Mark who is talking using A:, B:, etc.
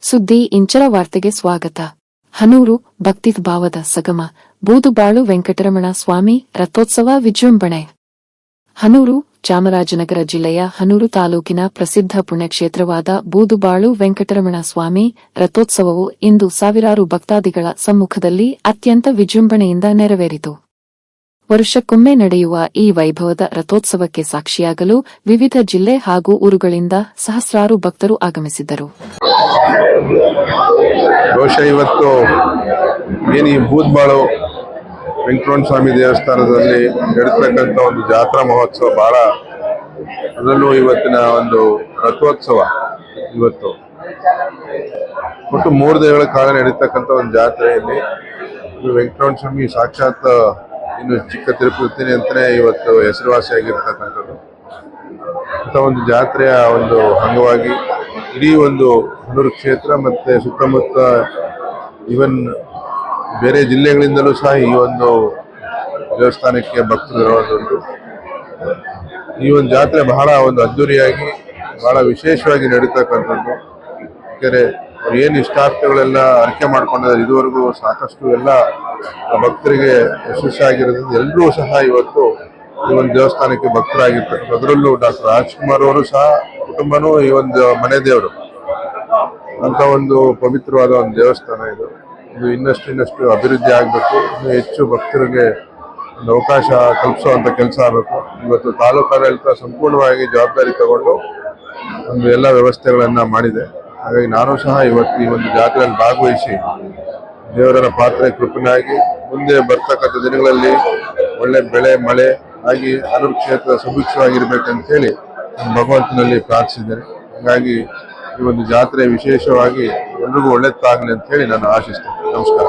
A: ಸುದ್ದಿ ಇಂಚರ ವಾರ್ತೆಗೆ ಸ್ವಾಗತ. ಹನೂರು ಭಕ್ತಿಭಾವದ ಸಗಮ ಬೂದುಬಾಳು ವೆಂಕಟರಮಣ ಸ್ವಾಮಿ ರಥೋತ್ಸವ ವಿಜೃಂಭಣೆ. ಹನೂರು ಚಾಮರಾಜನಗರ ಜಿಲ್ಲೆಯ ಹನೂರು ತಾಲೂಕಿನ ಪ್ರಸಿದ್ಧ ಪುಣ್ಯಕ್ಷೇತ್ರವಾದ ಬೂದುಬಾಳು ವೆಂಕಟರಮಣ ಸ್ವಾಮಿ ರಥೋತ್ಸವವು ಇಂದು ಸಾವಿರಾರು ಭಕ್ತಾದಿಗಳ ಸಮ್ಮುಖದಲ್ಲಿ ಅತ್ಯಂತ ವಿಜೃಂಭಣೆಯಿಂದ ನೆರವೇರಿತು. ವರ್ಷಕ್ಕೊಮ್ಮೆ ನಡೆಯುವ ಈ ವೈಭವದ ರಥೋತ್ಸವಕ್ಕೆ ಸಾಕ್ಷಿಯಾಗಲು ವಿವಿಧ ಜಿಲ್ಲೆ ಹಾಗೂ ಊರುಗಳಿಂದ ಸಹಸ್ರಾರು ಭಕ್ತರು ಆಗಮಿಸಿದ್ದರು.
B: ಇವತ್ತು ಏನು ಬೂದುಬಾಳು ವೆಂಕಟರಮಣ ಸ್ವಾಮಿ ದೇವಸ್ಥಾನದಲ್ಲಿ ನಡೆತಕ್ಕಂಥ ಒಂದು ಜಾತ್ರಾ ಮಹೋತ್ಸವ ಬಹಳ, ಅದರಲ್ಲೂ ಇವತ್ತಿನ ಒಂದು ರಥೋತ್ಸವ ಇವತ್ತು ಒಟ್ಟು 3 ದಿನಗಳ ಕಾಲ ನಡೀತಕ್ಕಂಥ ಒಂದು ಜಾತ್ರೆಯಲ್ಲಿ ವೆಂಕಟರಮಣ ಸ್ವಾಮಿ ಸಾಕ್ಷಾತ್ ಇನ್ನು ಚಿಕ್ಕ ತಿರುಪತಿ ಅಂತಾನೆ ಇವತ್ತು ಹೆಸರುವಾಸಿಯಾಗಿರ್ತಕ್ಕಂಥದ್ದು. ಅಂತ ಒಂದು ಜಾತ್ರೆಯ ಒಂದು ಅಂಗವಾಗಿ ಇಡೀ ಒಂದು ಹನೂರು ಕ್ಷೇತ್ರ ಮತ್ತೆ ಸುತ್ತಮುತ್ತ ಈವನ್ ಬೇರೆ ಜಿಲ್ಲೆಗಳಿಂದಲೂ ಸಹ ಈ ಒಂದು ದೇವಸ್ಥಾನಕ್ಕೆ ಭಕ್ತರು ಇರೋದುಂಟು. ಈ ಒಂದು ಜಾತ್ರೆ ಬಹಳ ಒಂದು ಅದ್ದೂರಿಯಾಗಿ ಬಹಳ ವಿಶೇಷವಾಗಿ ನಡೀತಕ್ಕಂಥದ್ದು. ಯಾಕೆಂದರೆ ಏನು ಇಷ್ಟಾರ್ಥಗಳೆಲ್ಲ ಅರಿಕೆ ಮಾಡ್ಕೊಂಡಿದ್ದಾರೆ, ಇದುವರೆಗೂ ಸಾಕಷ್ಟು ಎಲ್ಲ ಭಕ್ತರಿಗೆ ಯಶಸ್ವಿಯಾಗಿರೋದ್ರಿಂದ ಎಲ್ಲರೂ ಸಹ ಇವತ್ತು ಈ ಒಂದು ದೇವಸ್ಥಾನಕ್ಕೆ ಭಕ್ತರಾಗಿರ್ತಾರೆ. ಅದರಲ್ಲೂ ಡಾಕ್ಟರ್ ರಾಜ್ಕುಮಾರ್ ಅವರು ಸಹ ಕುಟುಂಬನೂ ಈ ಒಂದು ಮನೆ ದೇವರು ಅಂತ ಒಂದು ಪವಿತ್ರವಾದ ಒಂದು ದೇವಸ್ಥಾನ ಇದು. ಇನ್ನಷ್ಟು ಅಭಿವೃದ್ಧಿ ಆಗಬೇಕು, ಇನ್ನೂ ಹೆಚ್ಚು ಭಕ್ತರಿಗೆ ಒಂದು ಅವಕಾಶ ಕಲ್ಪಿಸುವಂತ ಕೆಲಸ ಆಗಬೇಕು. ಇವತ್ತು ತಾಲೂಕು ಆಡಳಿತ ಸಂಪೂರ್ಣವಾಗಿ ಜವಾಬ್ದಾರಿ ತಗೊಂಡು ಒಂದು ಎಲ್ಲ ವ್ಯವಸ್ಥೆಗಳನ್ನ ಮಾಡಿದೆ. ಹಾಗಾಗಿ ನಾನು ಸಹ ಇವತ್ತು ಈ ಒಂದು ಜಾತ್ರೆಯಲ್ಲಿ ಭಾಗವಹಿಸಿ ದೇವರ ಪಾತ್ರೆ ಕೃಪನಾಗಿ ಮುಂದೆ ಬರ್ತಕ್ಕಂಥ ದಿನಗಳಲ್ಲಿ ಒಳ್ಳೆ ಬೆಳೆ ಮಳೆ ಆಗಿ ಹನೂರು ಕ್ಷೇತ್ರ ಸುಭಿಕ್ಷವಾಗಿರ್ಬೇಕಂತ ಹೇಳಿ ಭಗವಂತನಲ್ಲಿ ಪ್ರಾರ್ಥಿಸಿದ್ದೇನೆ. ಹಾಗಾಗಿ ಈ ಒಂದು ಜಾತ್ರೆ ವಿಶೇಷವಾಗಿ ಎಲ್ರಿಗೂ ಒಳ್ಳೆದಾಗಲಿ ಅಂತ ಹೇಳಿ ನಾನು ಆಶಿಸ್ತೇನೆ. ನಮಸ್ಕಾರ.